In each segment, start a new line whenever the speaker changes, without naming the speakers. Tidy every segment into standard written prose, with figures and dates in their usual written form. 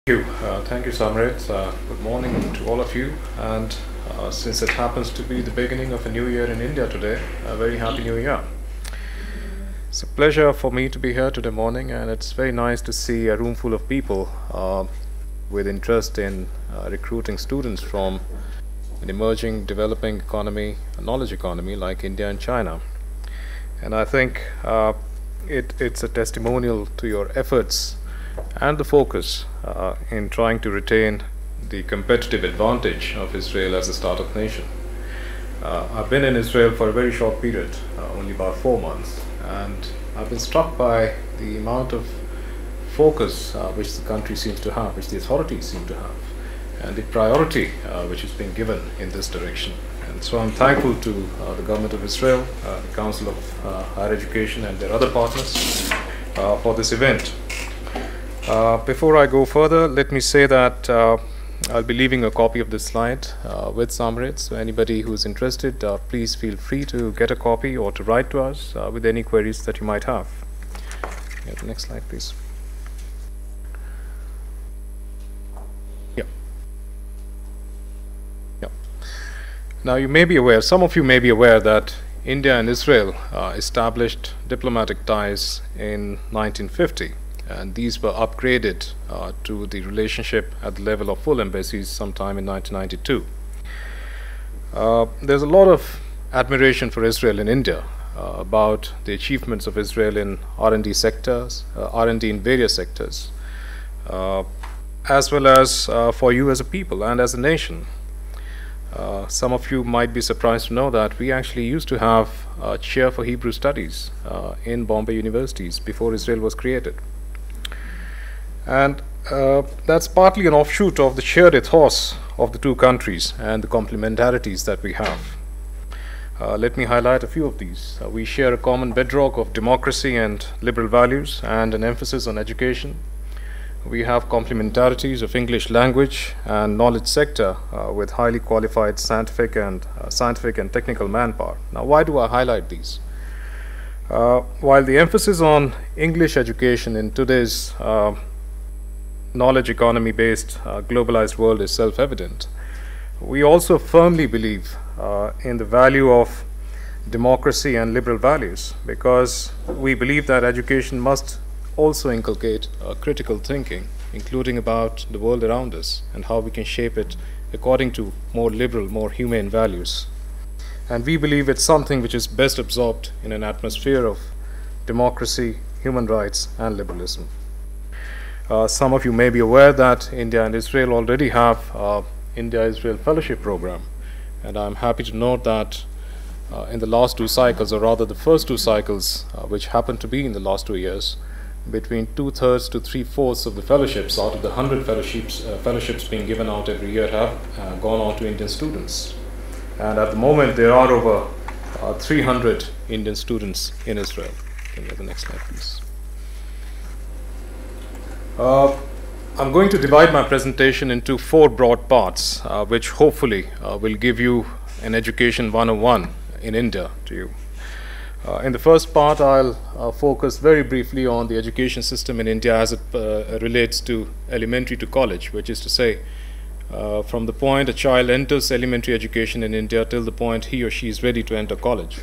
Thank you, Samrit. Good morning to all of you. And since it happens to be the beginning of a new year in India today, a very happy new year. It's a pleasure for me to be here today morning, and it's very nice to see a room full of people with interest in recruiting students from an emerging, developing economy, a knowledge economy like India and China. And I think it's a testimonial to your efforts and the focus in trying to retain the competitive advantage of Israel as a startup nation. I've been in Israel for a very short period, only about 4 months, and I've been struck by the amount of focus which the country seems to have, which the authorities seem to have, and the priority which is being given in this direction. And so I'm thankful to the government of Israel, the Council of Higher Education and their other partners for this event. Before I go further, let me say that I'll be leaving a copy of this slide with Samrit. So anybody who is interested, please feel free to get a copy or to write to us with any queries that you might have. Yeah, the next slide, please. Yeah. Now you may be aware, some of you may be aware that India and Israel established diplomatic ties in 1950. And these were upgraded to the relationship at the level of full embassies sometime in 1992. There's a lot of admiration for Israel in India about the achievements of Israel in R&D sectors, R&D in various sectors, as well as for you as a people and as a nation. Some of you might be surprised to know that we actually used to have a chair for Hebrew studies in Bombay universities before Israel was created. And that's partly an offshoot of the shared ethos of the two countries and the complementarities that we have. Let me highlight a few of these. We share a common bedrock of democracy and liberal values and an emphasis on education. We have complementarities of English language and knowledge sector with highly qualified scientific and technical manpower. Now, why do I highlight these? While the emphasis on English education in today's knowledge economy based globalized world is self-evident, we also firmly believe in the value of democracy and liberal values, because we believe that education must also inculcate critical thinking, including about the world around us and how we can shape it according to more liberal, more humane values. And we believe it's something which is best absorbed in an atmosphere of democracy, human rights and liberalism. Some of you may be aware that India and Israel already have India-Israel Fellowship Program, and I'm happy to note that in the last 2 cycles, or rather the first 2 cycles, which happened to be in the last 2 years, between 2/3 to 3/4 of the fellowships out of the 100 fellowships being given out every year have gone on to Indian students. And at the moment, there are over 300 Indian students in Israel. Can you have the next slide, please? I'm going to divide my presentation into 4 broad parts, which hopefully will give you an education 101 in India to you. In the first part, I'll focus very briefly on the education system in India as it relates to elementary to college, which is to say, from the point a child enters elementary education in India till the point he or she is ready to enter college.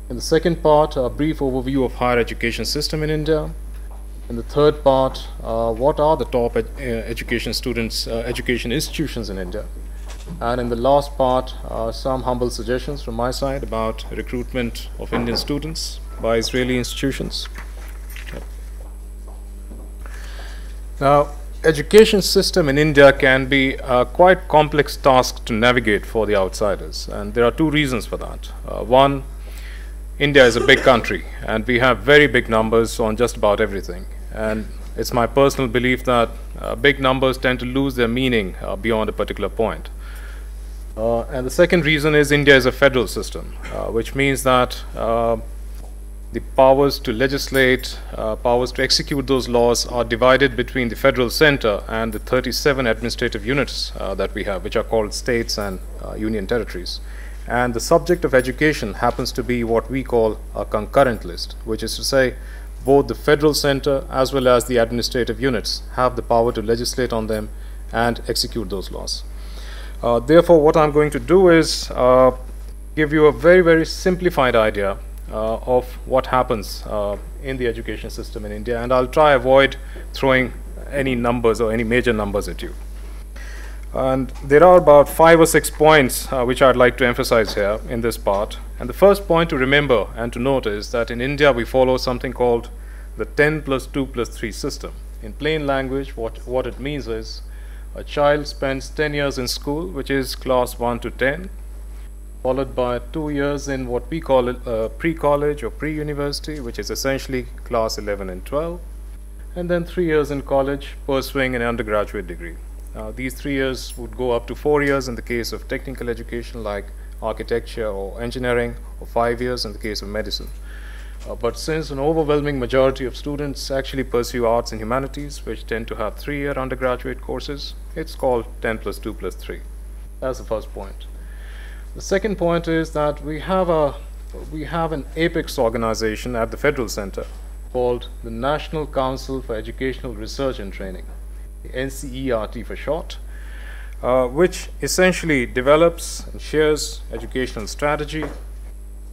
In the second part, a brief overview of higher education system in India. In the third part, what are the top education institutions in India? And in the last part, some humble suggestions from my side about recruitment of Indian students by Israeli institutions. Yep. Now, education system in India can be a quite complex task to navigate for the outsiders, and there are 2 reasons for that. One, India is a big country, and we have very big numbers on just about everything. And it's my personal belief that big numbers tend to lose their meaning beyond a particular point. And the second reason is India is a federal system, which means that the powers to legislate, powers to execute those laws are divided between the federal center and the 37 administrative units that we have, which are called states and union territories. And the subject of education happens to be what we call a concurrent list, which is to say both the federal center as well as the administrative units have the power to legislate on them and execute those laws. Therefore, what I'm going to do is give you a very, very simplified idea of what happens in the education system in India, and I'll try avoid throwing any numbers or any major numbers at you. And there are about 5 or 6 points which I'd like to emphasize here in this part. And the first point to remember and to note is that in India we follow something called the 10 plus 2 plus 3 system. In plain language, what it means is a child spends 10 years in school, which is class 1 to 10, followed by 2 years in what we call pre-college or pre-university, which is essentially class 11 and 12, and then 3 years in college pursuing an undergraduate degree. These 3 years would go up to 4 years in the case of technical education like architecture or engineering, or 5 years in the case of medicine. But since an overwhelming majority of students actually pursue arts and humanities, which tend to have 3-year undergraduate courses, it's called 10 plus 2 plus 3. That's the first point. The second point is that we have an apex organization at the federal center called the National Council for Educational Research and Training, NCERT for short, which essentially develops and shares educational strategy,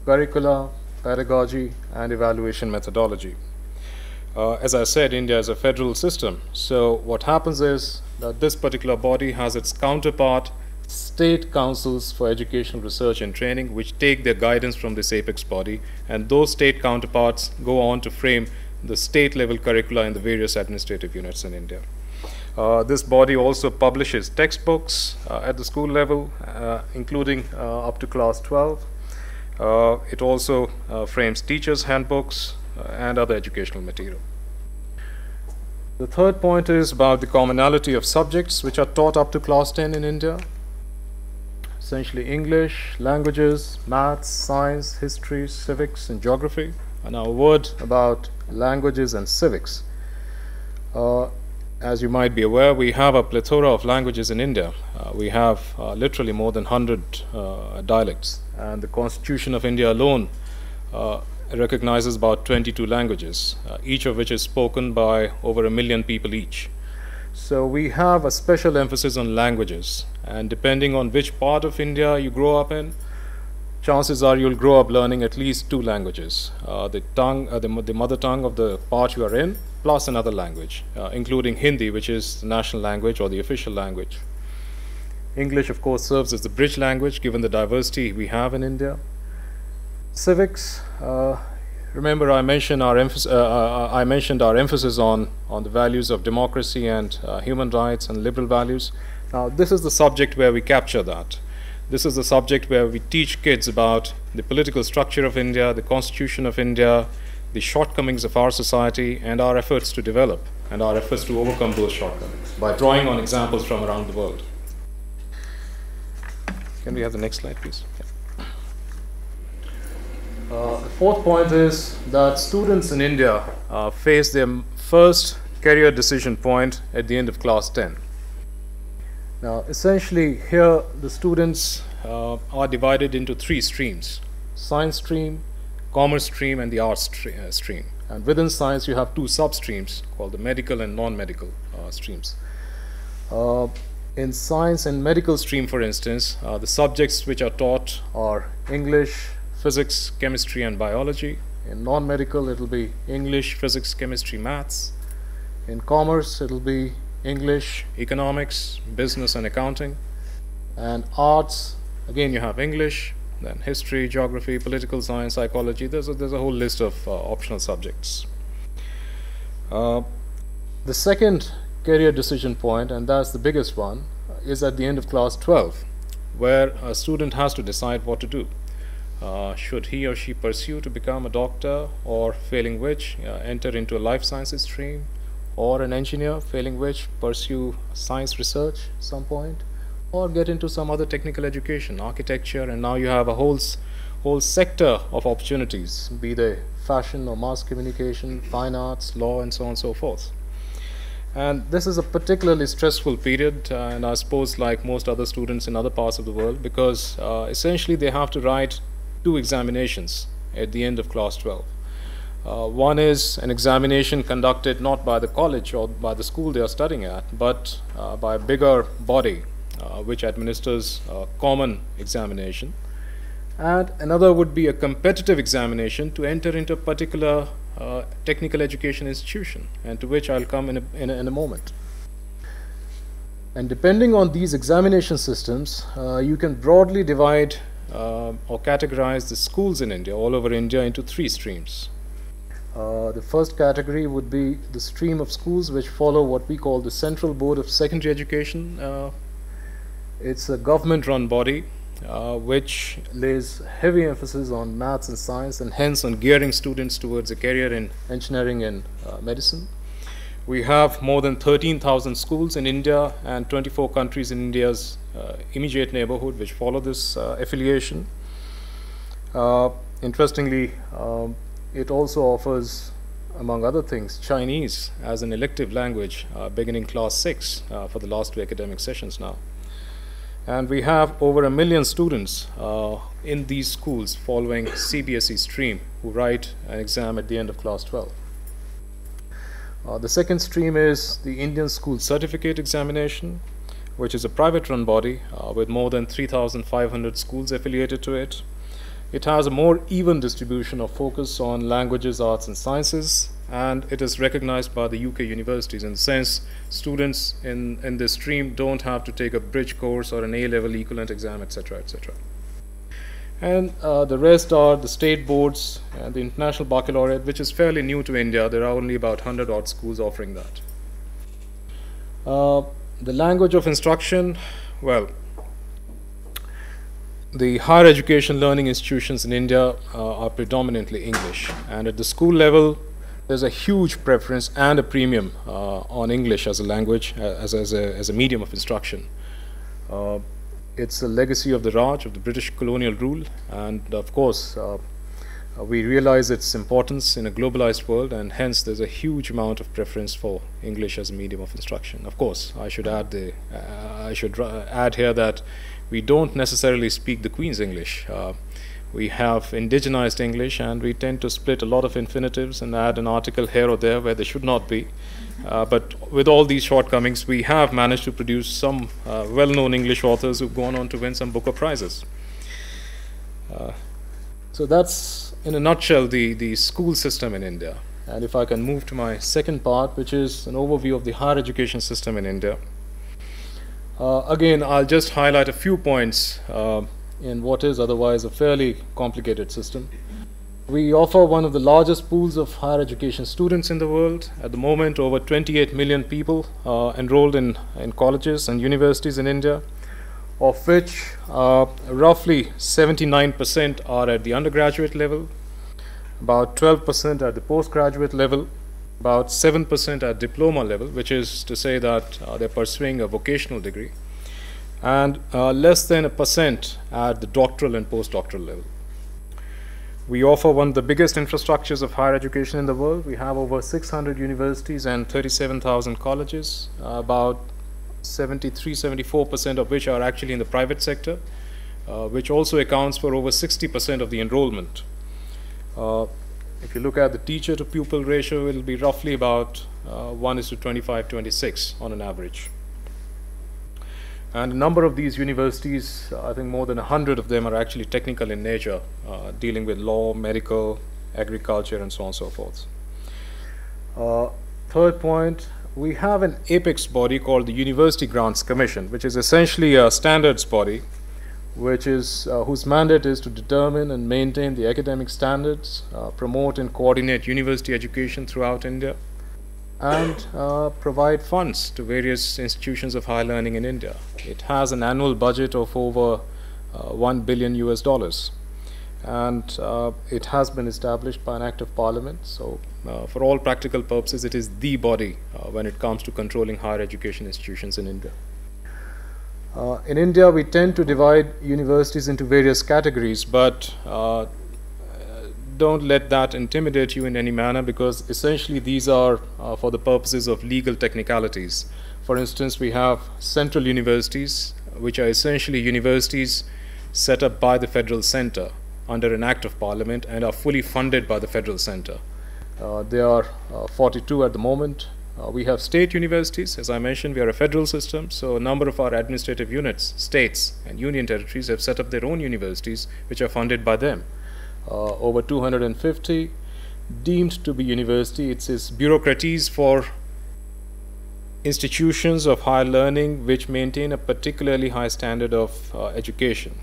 curricula, pedagogy, and evaluation methodology. As I said, India is a federal system, so what happens is that this particular body has its counterpart, state councils for educational research and training, which take their guidance from this apex body, and those state counterparts go on to frame the state level curricula in the various administrative units in India. This body also publishes textbooks at the school level, including up to class 12. It also frames teachers' handbooks and other educational material. The third point is about the commonality of subjects which are taught up to class 10 in India. Essentially English, languages, maths, science, history, civics, and geography. And now a word about languages and civics. As you might be aware, we have a plethora of languages in India. We have literally more than 100 dialects, and the Constitution of India alone recognizes about 22 languages, each of which is spoken by over 1 million people each. So we have a special emphasis on languages, and depending on which part of India you grow up in, chances are you'll grow up learning at least 2 languages, the mother tongue of the part you are in, plus another language, including Hindi, which is the national language or the official language. English, of course, serves as the bridge language given the diversity we have in India. Civics, remember I mentioned our emphasis on the values of democracy and human rights and liberal values. Now, this is the subject where we capture that. This is the subject where we teach kids about the political structure of India, the Constitution of India, the shortcomings of our society, and our efforts to develop and our efforts to overcome those shortcomings by drawing on examples from around the world. Can we have the next slide, please? Yeah. The fourth point is that students in India face their first career decision point at the end of class 10. Now, essentially here the students are divided into 3 streams: science stream, commerce stream, and the arts stream. And within science you have 2 sub-streams called the medical and non-medical streams. In science and medical stream, for instance, the subjects which are taught are English, physics, chemistry, and biology. In non-medical it will be English, physics, chemistry, maths. In commerce it will be English, economics, business, and accounting. And arts, again you have English, then history, geography, political science, psychology. There's a whole list of optional subjects. The second career decision point, and that's the biggest one, is at the end of class 12, where a student has to decide what to do. Should he or she pursue to become a doctor, or failing which enter into a life sciences stream, or an engineer, failing which pursue science research at some point, or get into some other technical education, architecture, and now you have a whole sector of opportunities, be they fashion or mass communication, fine arts, law, and so on and so forth. And this is a particularly stressful period, and I suppose like most other students in other parts of the world, because essentially they have to write 2 examinations at the end of class 12. One is an examination conducted not by the college or by the school they are studying at, but by a bigger body which administers a common examination. And another would be a competitive examination to enter into a particular technical education institution, and to which I'll come in a moment. And depending on these examination systems, you can broadly divide or categorize the schools in India, all over India, into three streams. The first category would be the stream of schools which follow what we call the Central Board of Secondary Education. It's a government-run body which lays heavy emphasis on maths and science, and hence on gearing students towards a career in engineering and medicine. We have more than 13,000 schools in India and 24 countries in India's immediate neighborhood which follow this affiliation. Interestingly, it also offers, among other things, Chinese as an elective language beginning class 6 for the last 2 academic sessions now. And we have over 1 million students in these schools following CBSE stream who write an exam at the end of class 12. The second stream is the Indian School Certificate Examination, which is a private-run body with more than 3,500 schools affiliated to it. It has a more even distribution of focus on languages, arts and sciences, and it is recognized by the UK universities. In the sense, students in this stream don't have to take a bridge course or an A-level equivalent exam, etc., etc. And the rest are the state boards and the International Baccalaureate, which is fairly new to India. There are only about 100 odd schools offering that. The language of instruction, well, the higher education learning institutions in India are predominantly English, and at the school level there's a huge preference and a premium on English as a language, as a medium of instruction. It's a legacy of the Raj, of the British colonial rule, and of course we realize its importance in a globalized world, and hence there's a huge amount of preference for English as a medium of instruction. Of course, I should add here that we don't necessarily speak the Queen's English. We have indigenized English, and we tend to split a lot of infinitives and add an article here or there where they should not be. But with all these shortcomings, we have managed to produce some well-known English authors who've gone on to win some Booker Prizes. So that's, in a nutshell, the school system in India. And if I can move to my second part, which is an overview of the higher education system in India. Again, I'll just highlight a few points in what is otherwise a fairly complicated system. We offer one of the largest pools of higher education students in the world. At the moment, over 28 million people enrolled in colleges and universities in India, of which roughly 79% are at the undergraduate level, about 12% at the postgraduate level, about 7% at diploma level, which is to say that they're pursuing a vocational degree, and less than 1% at the doctoral and postdoctoral level. We offer one of the biggest infrastructures of higher education in the world. We have over 600 universities and 37,000 colleges, about 73–74% of which are actually in the private sector, which also accounts for over 60% of the enrollment. If you look at the teacher to pupil ratio, it will be roughly about 1:25–26 on an average. And a number of these universities, I think more than 100 of them, are actually technical in nature, dealing with law, medical, agriculture, and so on and so forth. Third point, we have an apex body called the University Grants Commission, which is essentially a standards body, which is whose mandate is to determine and maintain the academic standards, promote and coordinate university education throughout India, and provide funds to various institutions of higher learning in India. It has an annual budget of over $1 billion, and it has been established by an act of parliament. So for all practical purposes, it is the body when it comes to controlling higher education institutions in India. In India, we tend to divide universities into various categories, but don't let that intimidate you in any manner, because essentially these are for the purposes of legal technicalities. For instance, we have central universities, which are essentially universities set up by the federal center under an act of parliament and are fully funded by the federal center. There are 42 at the moment. We have state universities. As I mentioned, we are a federal system, so a number of our administrative units, states and union territories, have set up their own universities which are funded by them. Over 250 deemed to be university. It's bureaucracies for institutions of higher learning which maintain a particularly high standard of education.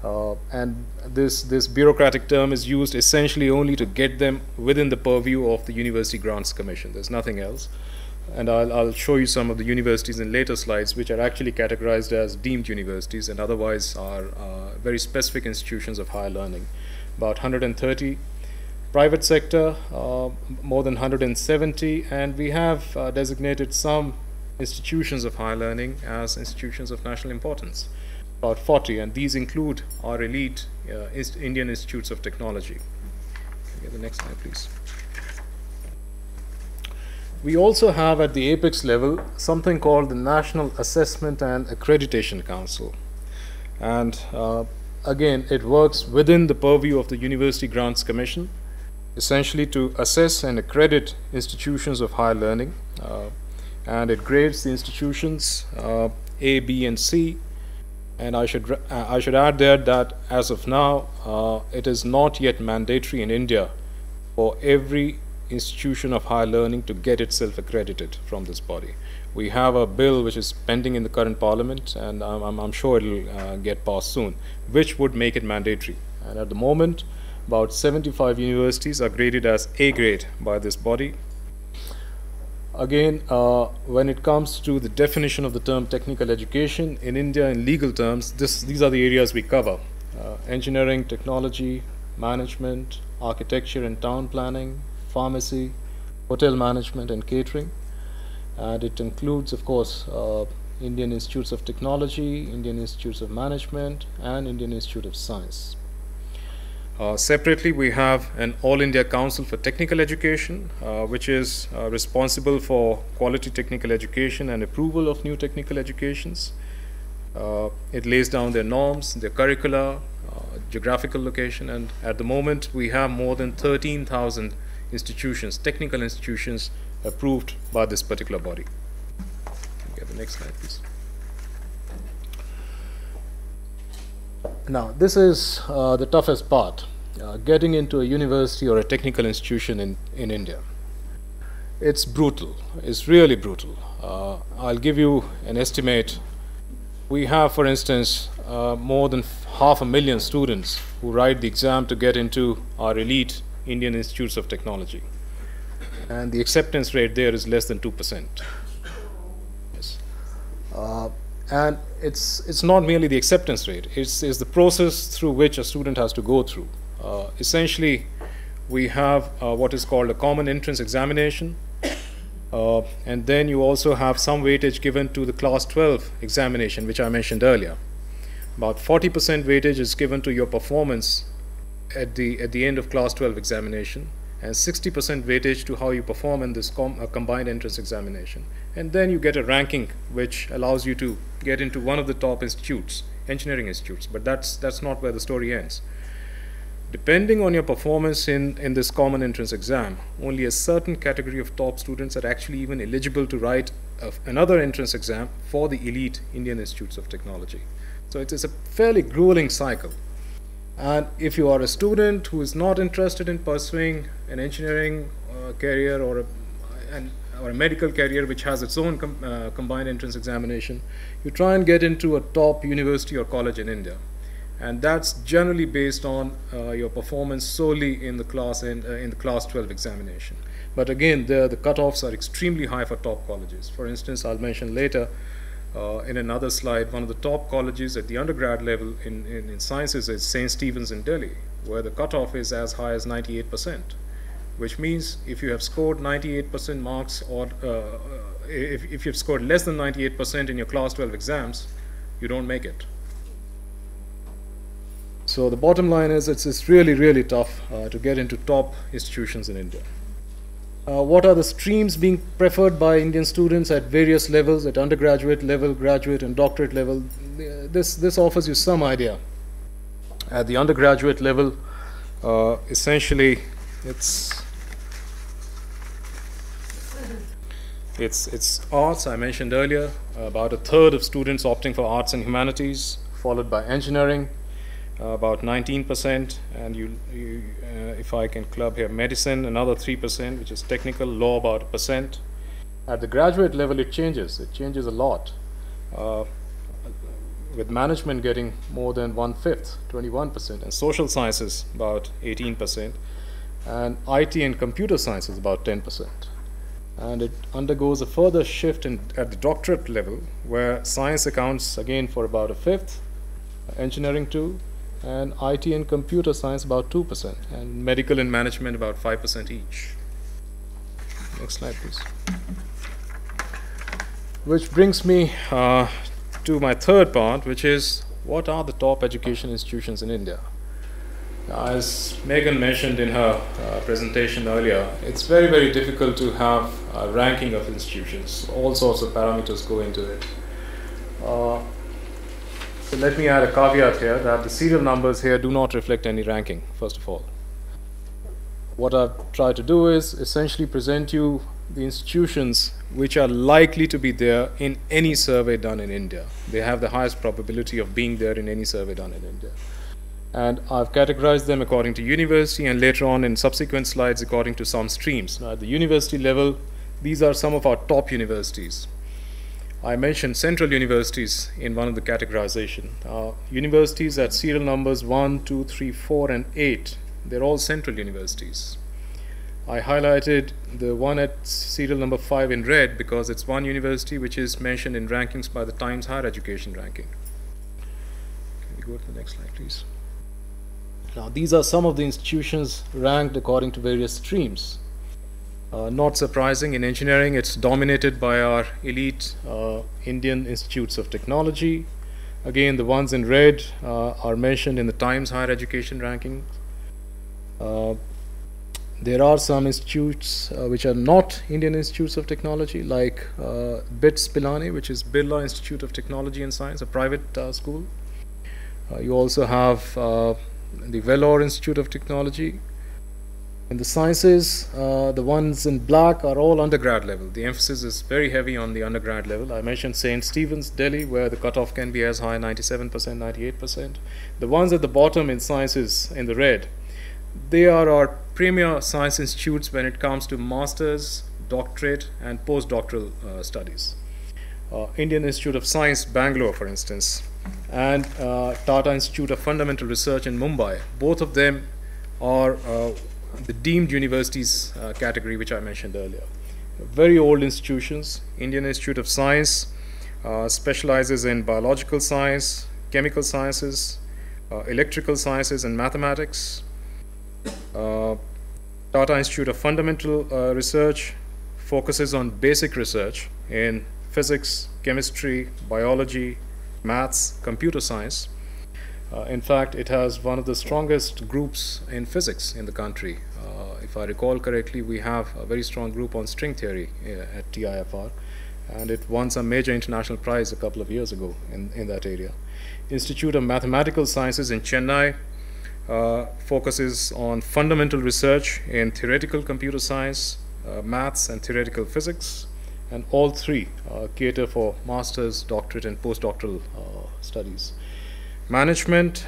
And this bureaucratic term is used essentially only to get them within the purview of the University Grants Commission. There's nothing else. And I'll show you some of the universities in later slides which are actually categorized as deemed universities and otherwise are very specific institutions of higher learning. About 130. Private sector, more than 170, and we have designated some institutions of higher learning as institutions of national importance. About 40, and these include our elite Indian Institutes of Technology. Can we get the next slide, please? We also have at the apex level something called the National Assessment and Accreditation Council. And again, it works within the purview of the University Grants Commission, essentially to assess and accredit institutions of higher learning. And it grades the institutions A, B, and C. And I should add there that as of now, it is not yet mandatory in India for every institution of higher learning to get itself accredited from this body. We have a bill which is pending in the current parliament, and I'm sure it'll get passed soon, which would make it mandatory. And at the moment, about 75 universities are graded as A grade by this body. Again, when it comes to the definition of the term technical education in India in legal terms, these are the areas we cover: engineering, technology, management, architecture and town planning, pharmacy, hotel management and catering. And it includes, of course, Indian Institutes of Technology, Indian Institutes of Management, and Indian Institute of Science. Separately, we have an All India Council for Technical Education, which is responsible for quality technical education and approval of new technical educations. It lays down their norms, their curricula, geographical location, and at the moment we have more than 13,000 institutions, technical institutions, approved by this particular body. Get the next slide, please. Now, this is the toughest part, getting into a university or a technical institution in India. It's brutal. It's really brutal. I'll give you an estimate. We have, for instance, more than 500,000 students who write the exam to get into our elite Indian Institutes of Technology. And the acceptance rate there is less than 2%. Yes. And it's not merely the acceptance rate, it's the process through which a student has to go through. Essentially, we have what is called a common entrance examination, and then you also have some weightage given to the class 12 examination, which I mentioned earlier. About 40% weightage is given to your performance at the end of class 12 examination, and 60% weightage to how you perform in this combined entrance examination. And then you get a ranking which allows you to get into one of the top institutes, engineering institutes, but that's not where the story ends. Depending on your performance in this common entrance exam, only a certain category of top students are actually even eligible to write another entrance exam for the elite Indian Institutes of Technology. So it is a fairly grueling cycle. And if you are a student who is not interested in pursuing an engineering career or a medical career which has its own combined entrance examination, you try and get into a top university or college in India. And that's generally based on your performance solely in the class 12 examination. But again, the cutoffs are extremely high for top colleges. For instance, I'll mention later in another slide, one of the top colleges at the undergrad level in sciences is St. Stephen's in Delhi, where the cutoff is as high as 98%, which means if you have scored 98% marks, or if you've scored less than 98% in your class 12 exams, you don't make it. So the bottom line is it's really, really tough to get into top institutions in India. What are the streams being preferred by Indian students at various levels, at undergraduate level, graduate and doctorate level? This offers you some idea. At the undergraduate level, essentially it's It's arts, I mentioned earlier, about a third of students opting for arts and humanities, followed by engineering, about 19%, and if I can club here, medicine, another 3%, which is technical, law about 1%. At the graduate level, it changes a lot, with management getting more than 1/5, 21%, and social sciences about 18%, and IT and computer sciences about 10%. And it undergoes a further shift at the doctorate level, where science accounts again for about 1/5, engineering 2%, and IT and computer science about 2%, and medical and management about 5% each. Next slide, please. Which brings me to my third part, which is, what are the top education institutions in India? As Megan mentioned in her presentation earlier, it's very, very difficult to have a ranking of institutions. All sorts of parameters go into it. So let me add a caveat here that the serial numbers here do not reflect any ranking, first of all. What I've tried to do is essentially present you the institutions which are likely to be there in any survey done in India. They have the highest probability of being there in any survey done in India. And I've categorized them according to university, and later on in subsequent slides according to some streams. Now, at the university level, these are some of our top universities. I mentioned central universities in one of the categorization. Universities at serial numbers 1, 2, 3, 4, and 8, they're all central universities. I highlighted the one at serial number 5 in red because it's one university which is mentioned in rankings by the Times Higher Education ranking. Can we go to the next slide, please? Now, these are some of the institutions ranked according to various streams. Not surprising, in engineering, it's dominated by our elite Indian institutes of technology. Again, the ones in red are mentioned in the Times Higher Education ranking. There are some institutes which are not Indian institutes of technology, like BITS Pilani, which is Birla Institute of Technology and Science, a private school. You also have the Vellore Institute of Technology. In the sciences, the ones in black are all undergrad level. The emphasis is very heavy on the undergrad level. I mentioned St. Stephen's, Delhi, where the cutoff can be as high as 97%, 98%. The ones at the bottom in sciences, in the red, they are our premier science institutes when it comes to master's, doctorate, and postdoctoral studies. Indian Institute of Science, Bangalore, for instance, and Tata Institute of Fundamental Research in Mumbai. Both of them are the deemed universities category, which I mentioned earlier. Very old institutions. Indian Institute of Science specializes in biological science, chemical sciences, electrical sciences, and mathematics. Tata Institute of Fundamental Research focuses on basic research in physics, chemistry, biology, maths, computer science. In fact, it has one of the strongest groups in physics in the country. If I recall correctly, we have a very strong group on string theory at TIFR, and it won some major international prize a couple of years ago in that area. Institute of Mathematical Sciences in Chennai focuses on fundamental research in theoretical computer science, maths, and theoretical physics, and all three cater for master's, doctorate, and postdoctoral studies. Management,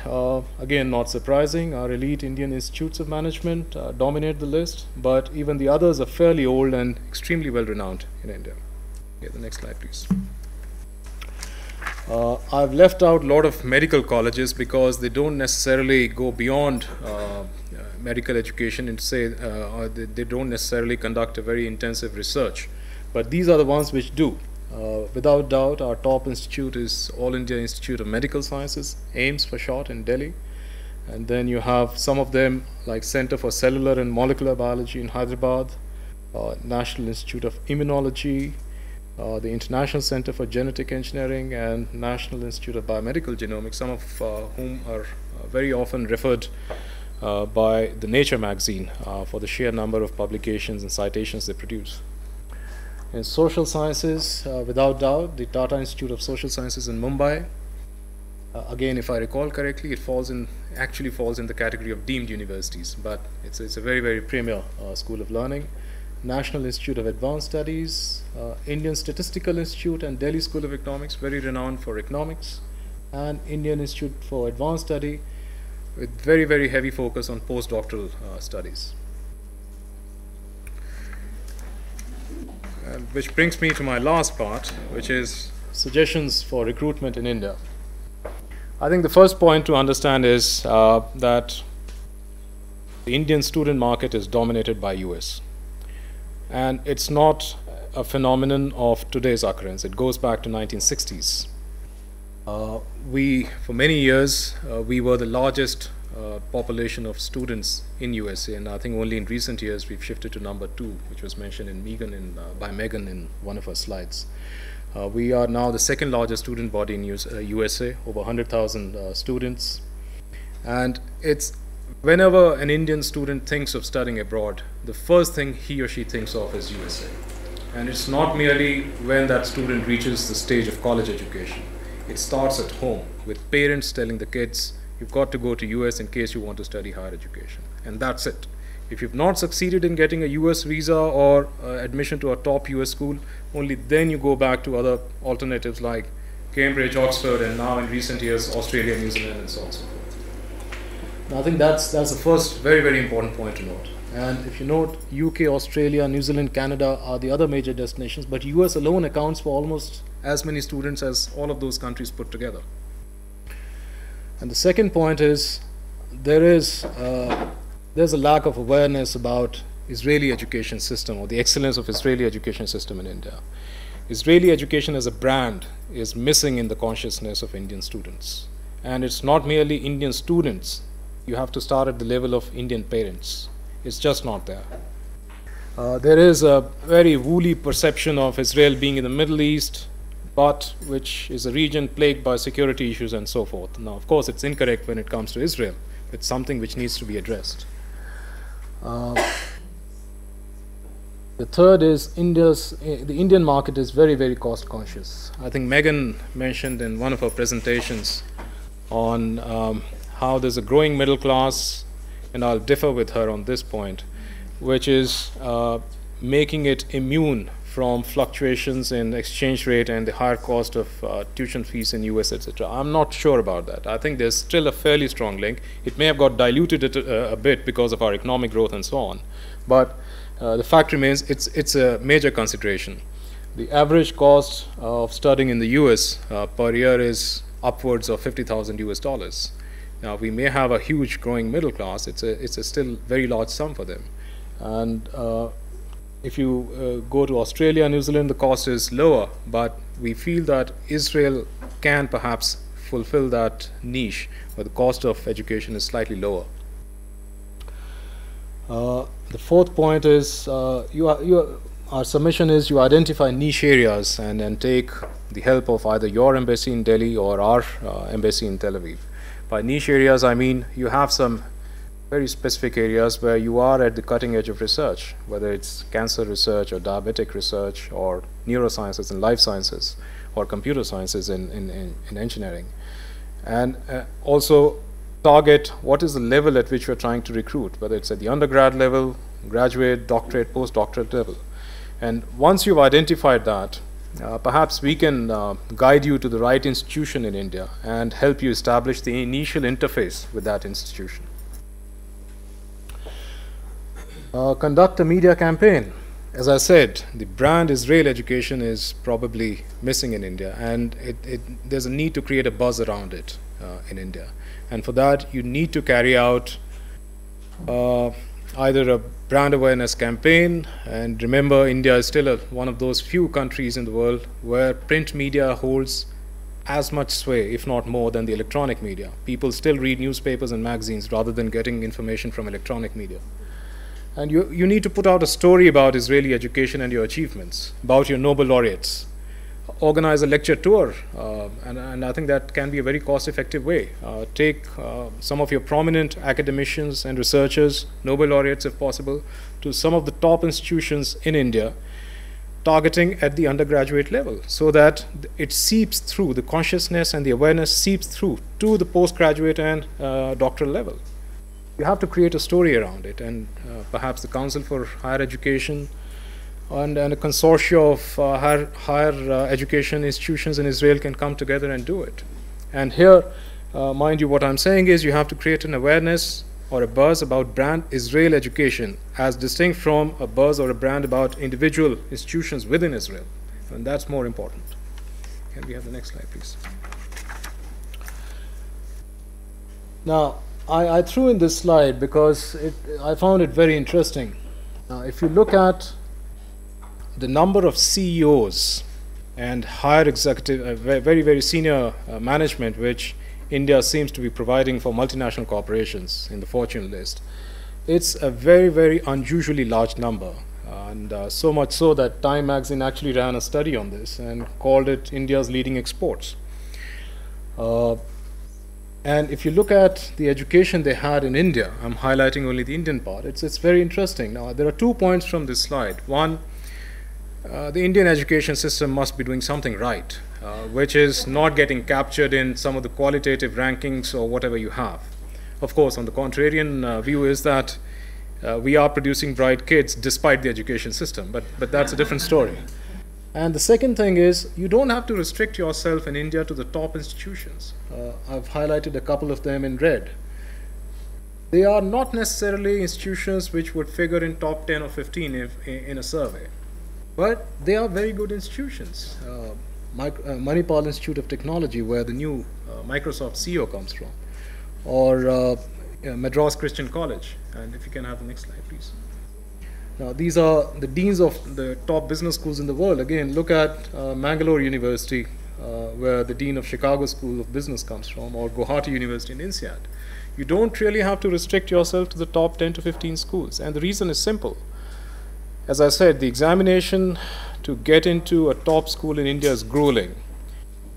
again, not surprising, our elite Indian institutes of management dominate the list, but even the others are fairly old and extremely well renowned in India. Okay, the next slide, please. I've left out a lot of medical colleges because they don't necessarily go beyond medical education and say they don't necessarily conduct a very intensive research. But these are the ones which do. Without doubt, our top institute is All India Institute of Medical Sciences, AIIMS for short, in Delhi. And then you have some of them like Center for Cellular and Molecular Biology in Hyderabad, National Institute of Immunology, the International Center for Genetic Engineering, and National Institute of Biomedical Genomics, some of whom are very often referred by the Nature magazine for the sheer number of publications and citations they produce. In social sciences, without doubt, the Tata Institute of Social Sciences in Mumbai. Again, if I recall correctly, it actually falls in the category of deemed universities, but it's a very, very premier school of learning. National Institute of Advanced Studies, Indian Statistical Institute and Delhi School of Economics, very renowned for economics, and Indian Institute for Advanced Study with very, very heavy focus on postdoctoral studies. Which brings me to my last part, which is suggestions for recruitment in India. I think the first point to understand is that the Indian student market is dominated by US. And it's not a phenomenon of today's occurrence. It goes back to 1960s. For many years, we were the largest population of students in USA, and I think only in recent years we've shifted to number 2, which was mentioned by Megan in one of her slides. We are now the second largest student body in USA, over 100,000 students. And it's whenever an Indian student thinks of studying abroad, the first thing he or she thinks of is USA. And it's not merely when that student reaches the stage of college education. It starts at home with parents telling the kids, you've got to go to US in case you want to study higher education. And that's it. If you've not succeeded in getting a US visa or admission to a top US school, only then you go back to other alternatives like Cambridge, Oxford, and now in recent years, Australia, New Zealand, and so on and so forth. Now, I think that's the first very, very important point to note. And if you note, UK, Australia, New Zealand, Canada are the other major destinations, but US alone accounts for almost as many students as all of those countries put together. And the second point is there's a lack of awareness about Israeli education system or the excellence of Israeli education system in India. Israeli education as a brand is missing in the consciousness of Indian students. And it's not merely Indian students. You have to start at the level of Indian parents. It's just not there. There is a very woolly perception of Israel being in the Middle East, but which is a region plagued by security issues and so forth. Now, of course, it's incorrect when it comes to Israel. It's something which needs to be addressed. The third is the Indian market is very, very cost conscious. I think Megan mentioned in one of her presentations on how there's a growing middle class, and I'll differ with her on this point, which is making it immune from fluctuations in exchange rate and the higher cost of tuition fees in US, etc. I'm not sure about that. I think there's still a fairly strong link. It may have got diluted a bit because of our economic growth and so on, but the fact remains it's a major consideration. The average cost of studying in the US per year is upwards of $50,000. Now, we may have a huge growing middle class. It's a still very large sum for them. And if you go to Australia, New Zealand, the cost is lower, but we feel that Israel can perhaps fulfill that niche where the cost of education is slightly lower. The fourth point is our submission is you identify niche areas and take the help of either your embassy in Delhi or our embassy in Tel Aviv. By niche areas, I mean you have some very specific areas where you are at the cutting edge of research, whether it's cancer research or diabetic research or neurosciences and life sciences or computer sciences in engineering. And also target what is the level at which you're trying to recruit, whether it's at the undergrad level, graduate, doctorate, postdoctorate level. And once you've identified that, perhaps we can guide you to the right institution in India and help you establish the initial interface with that institution. Conduct a media campaign. As I said, the brand Israel education is probably missing in India, and there's a need to create a buzz around it in India. And for that, you need to carry out either a brand awareness campaign, and remember, India is still one of those few countries in the world where print media holds as much sway, if not more, than the electronic media. People still read newspapers and magazines rather than getting information from electronic media. And you need to put out a story about Israeli education and your achievements, about your Nobel laureates. Organize a lecture tour, and I think that can be a very cost-effective way. Take some of your prominent academicians and researchers, Nobel laureates if possible, to some of the top institutions in India, targeting at the undergraduate level, so that it seeps through, the consciousness and the awareness seeps through to the postgraduate and doctoral level. You have to create a story around it, and perhaps the Council for Higher Education and a consortium of higher education institutions in Israel can come together and do it. And here, mind you, what I'm saying is you have to create an awareness or a buzz about brand Israel education as distinct from a buzz or a brand about individual institutions within Israel. And that's more important. Can we have the next slide, please? Now, I threw in this slide because I found it very interesting. If you look at the number of CEOs and higher executive, very, very senior management, which India seems to be providing for multinational corporations in the Fortune list, it's a very, very unusually large number. And so much so that Time magazine actually ran a study on this and called it India's leading exports. And if you look at the education they had in India, I'm highlighting only the Indian part, it's very interesting. Now, there are 2 points from this slide. One, the Indian education system must be doing something right, which is not getting captured in some of the qualitative rankings or whatever you have. Of course, on the contrarian view is that we are producing bright kids despite the education system, but that's a different story. And the second thing is, you don't have to restrict yourself in India to the top institutions. I've highlighted a couple of them in red. They are not necessarily institutions which would figure in top 10 or 15 in a survey, but they are very good institutions. Manipal Institute of Technology, where the new Microsoft CEO comes from, or Madras Christian College. And if you can have the next slide, please. Now, these are the deans of the top business schools in the world. Again, look at Mangalore University, where the dean of Chicago School of Business comes from, or Guwahati University in INSEAD. You don't really have to restrict yourself to the top 10 to 15 schools. And the reason is simple. As I said, the examination to get into a top school in India is grueling.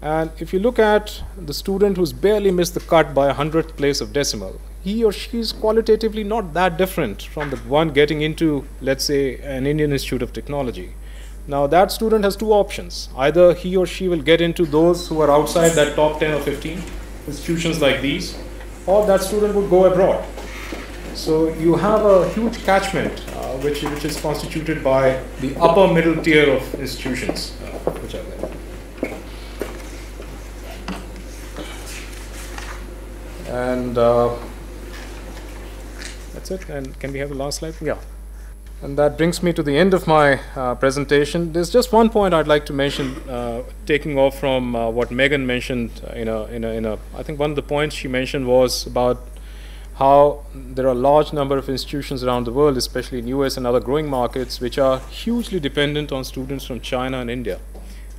And if you look at the student who's barely missed the cut by 100th place of decimal, he or she is qualitatively not that different from the one getting into, let's say, an Indian Institute of Technology. Now, that student has 2 options. Either he or she will get into those who are outside that top 10 or 15 institutions like these, or that student would go abroad. So you have a huge catchment, which is constituted by the upper middle tier of institutions, which are there. And that's it. And can we have the last slide? Yeah. And that brings me to the end of my presentation. There's just one point I'd like to mention, taking off from what Megan mentioned. I think one of the points she mentioned was about how there are a large number of institutions around the world, especially in US and other growing markets, which are hugely dependent on students from China and India.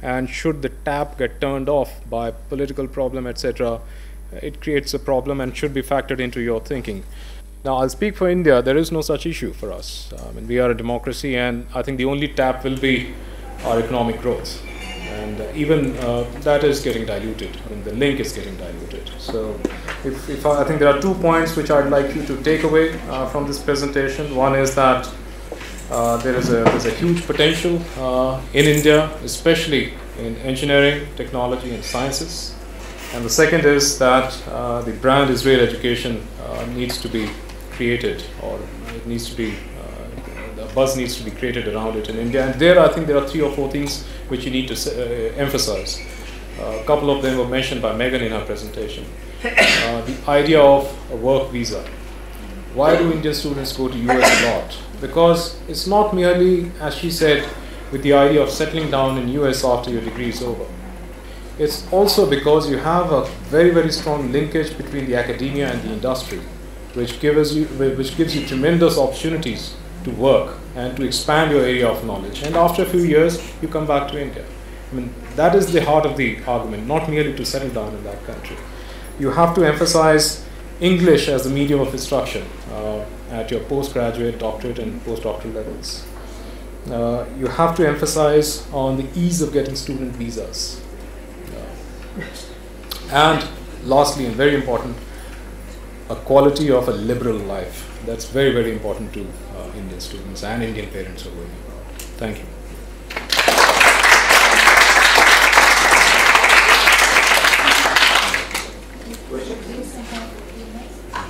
And should the tap get turned off by political problem, etc., it creates a problem and should be factored into your thinking. Now, I'll speak for India. There is no such issue for us. We are a democracy, and I think the only tap will be our economic growth. And even that is getting diluted. The link is getting diluted. So if I think there are 2 points which I'd like you to take away from this presentation. One is that there's a huge potential in India, especially in engineering, technology, and sciences. And the second is that the brand Israel education needs to be created, or it needs to be, the buzz needs to be created around it in India. And there, I think there are 3 or 4 things which you need to emphasize. A couple of them were mentioned by Megan in her presentation. The idea of a work visa. Why do Indian students go to US a lot? Because it's not merely, as she said, with the idea of settling down in US after your degree is over. It's also because you have a very, very strong linkage between the academia and the industry, which gives you tremendous opportunities to work and to expand your area of knowledge. And after a few years, you come back to India. That is the heart of the argument, not merely to settle down in that country. You have to emphasize English as the medium of instruction at your postgraduate, doctorate, and postdoctoral levels. You have to emphasize on the ease of getting student visas. And lastly, and very important, a quality of a liberal life. That's very, very important to Indian students and Indian parents who are going abroad. Thank you.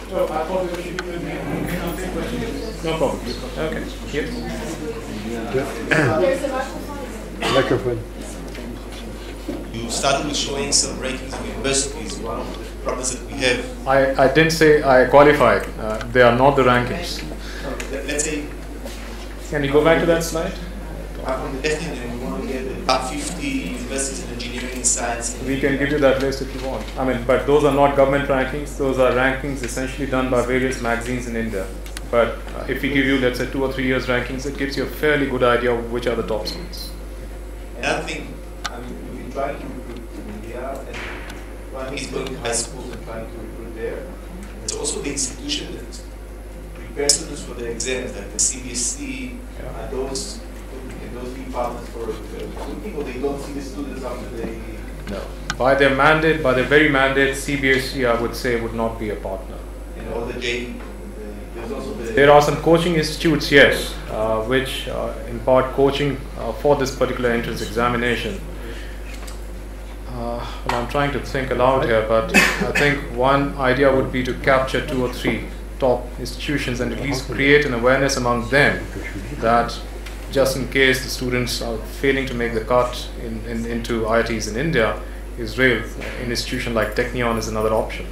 So I thought we should do the questions. No problem. Okay. Here. Yeah.
There's a microphone.
You started with showing some rankings of universities. One of the problems that we have.
I didn't say I qualified. They are not the rankings.
Let's say.
Can you go back to that slide?
On the left hand, we want to get the top 50 universities in engineering and science.
We can give you that list if you want. I mean, but those are not government rankings. Those are rankings essentially done by various magazines in India. But if we give you, let's say, 2 or 3 years rankings, it gives you a fairly good idea of which are the top schools.
Another thing, I mean, we've been trying to recruit in India, and one thing is going to high schools and trying to recruit there. It's also the institution that prepares students for the exams, like the CBSE, and those be partners for recruiting, or they don't see the students after they...
No. By their mandate, by their very mandate, CBSE, I would say, would not be a partner.
And all the J...
There are some coaching institutes, yes, which impart coaching for this particular entrance examination. Well, I'm trying to think aloud here, but I think one idea would be to capture 2 or 3 top institutions and at least create an awareness among them that just in case the students are failing to make the cut into IITs in India, Israel, an institution like Technion is another option.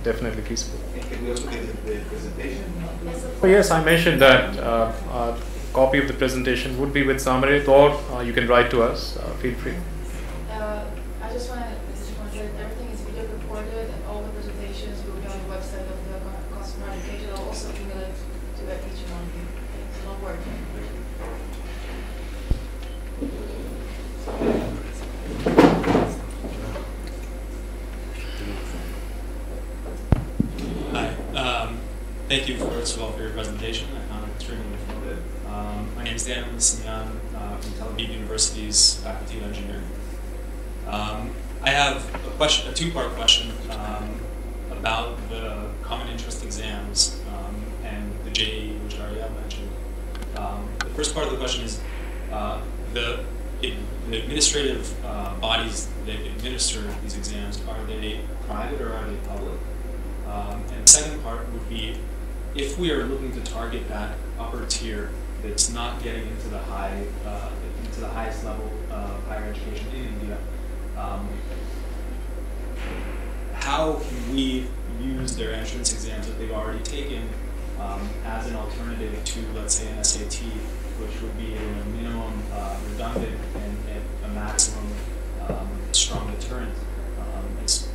Definitely feasible.
Can we also get the presentation?
Oh, yes, I mentioned that a copy of the presentation would be with Samarit, or you can write to us. Feel free.
I just want to say everything is video recorded and all the presentations will be on the website of the Counsellor Education. I'll also email it to each one of you. So don't worry.
Hi. Thank you, first of all, for your presentation. I found it extremely informative. My name is Daniel Sinyan from Tel Aviv University's Faculty of Engineering. I have a two-part question about the common interest exams and the JEE, which Ariel mentioned. The first part of the question is the administrative bodies that administer these exams, are they private or are they public? And the second part would be, if we are looking to target that upper tier that's not getting into the highest level of higher education in India, how can we use their entrance exams that they've already taken as an alternative to, let's say, an SAT, which would be a minimum redundant and at a maximum strong deterrent? It's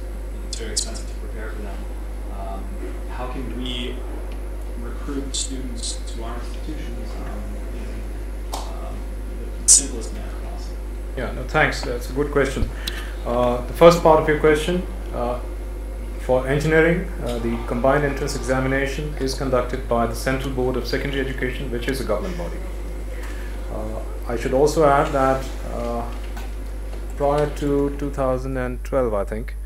very expensive to prepare for them. How can we recruit students to our institutions in the simplest manner possible?
Yeah, no, thanks. That's a good question. The first part of your question, for engineering, the combined entrance examination is conducted by the Central Board of Secondary Education, which is a government body. I should also add that prior to 2012, I think,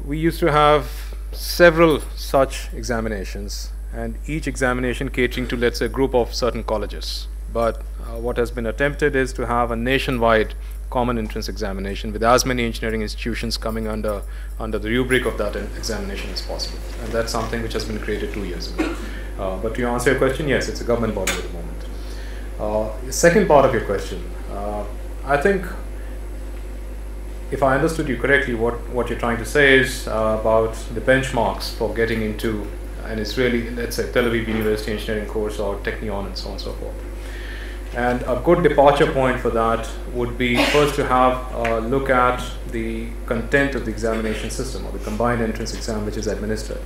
we used to have several such examinations, and each examination catering to, let's say, a group of certain colleges. But what has been attempted is to have a nationwide common entrance examination with as many engineering institutions coming under the rubric of that examination as possible. And that's something which has been created 2 years ago. But to answer your question, yes, it's a government body at the moment. The second part of your question, I think, if I understood you correctly, what you're trying to say is about the benchmarks for getting into an Israeli, let's say, Tel Aviv University engineering course or Technion and so on and so forth. And a good departure point for that would be first to have a look at the content of the examination system, or the combined entrance exam which is administered.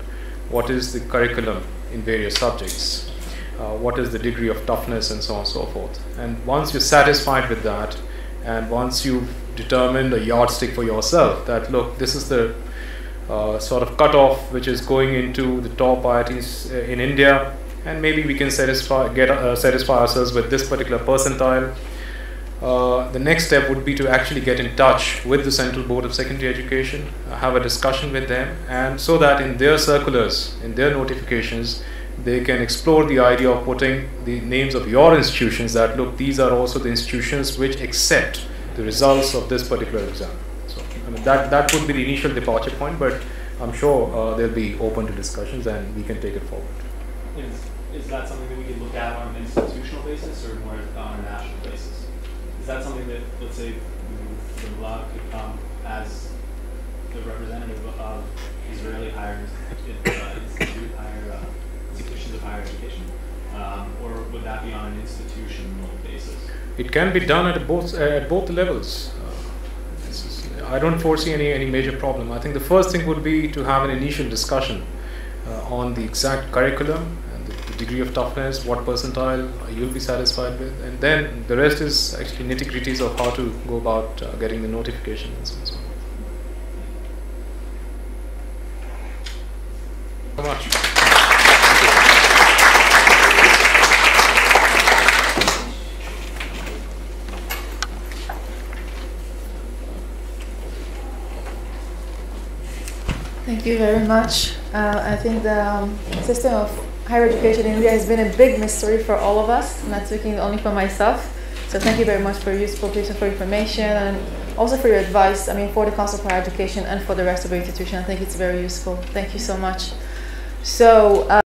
What is the curriculum in various subjects? What is the degree of toughness and so on and so forth. And once you're satisfied with that, and once you've determined a yardstick for yourself that, look, this is the sort of cutoff which is going into the top IITs in India, and maybe we can satisfy ourselves with this particular percentile. The next step would be to actually get in touch with the Central Board of Secondary Education, have a discussion with them, and so that in their circulars, in their notifications, they can explore the idea of putting the names of your institutions that, look, these are also the institutions which accept the results of this particular exam. So I mean, that would be the initial departure point, but I'm sure they'll be open to discussions and we can take it forward.
Is that something that we can look at on an institutional basis or more on a national basis? that something that, let's say, Singla could come as the representative of Israeli higher institutions of higher education, or would that be on an institutional basis?
It can be done at both levels. I don't foresee any major problem. I think the first thing would be to have an initial discussion on the exact curriculum and the degree of toughness, what percentile you'll be satisfied with, and then the rest is actually nitty-gritties of how to go about getting the notification and so on. So much.
Thank you very much. I think the system of higher education in India has been a big mystery for all of us, not speaking only for myself. So thank you very much for your useful piece of information and also for your advice, for the Council for Higher Education and for the rest of the institution. I think it's very useful. Thank you so much. So.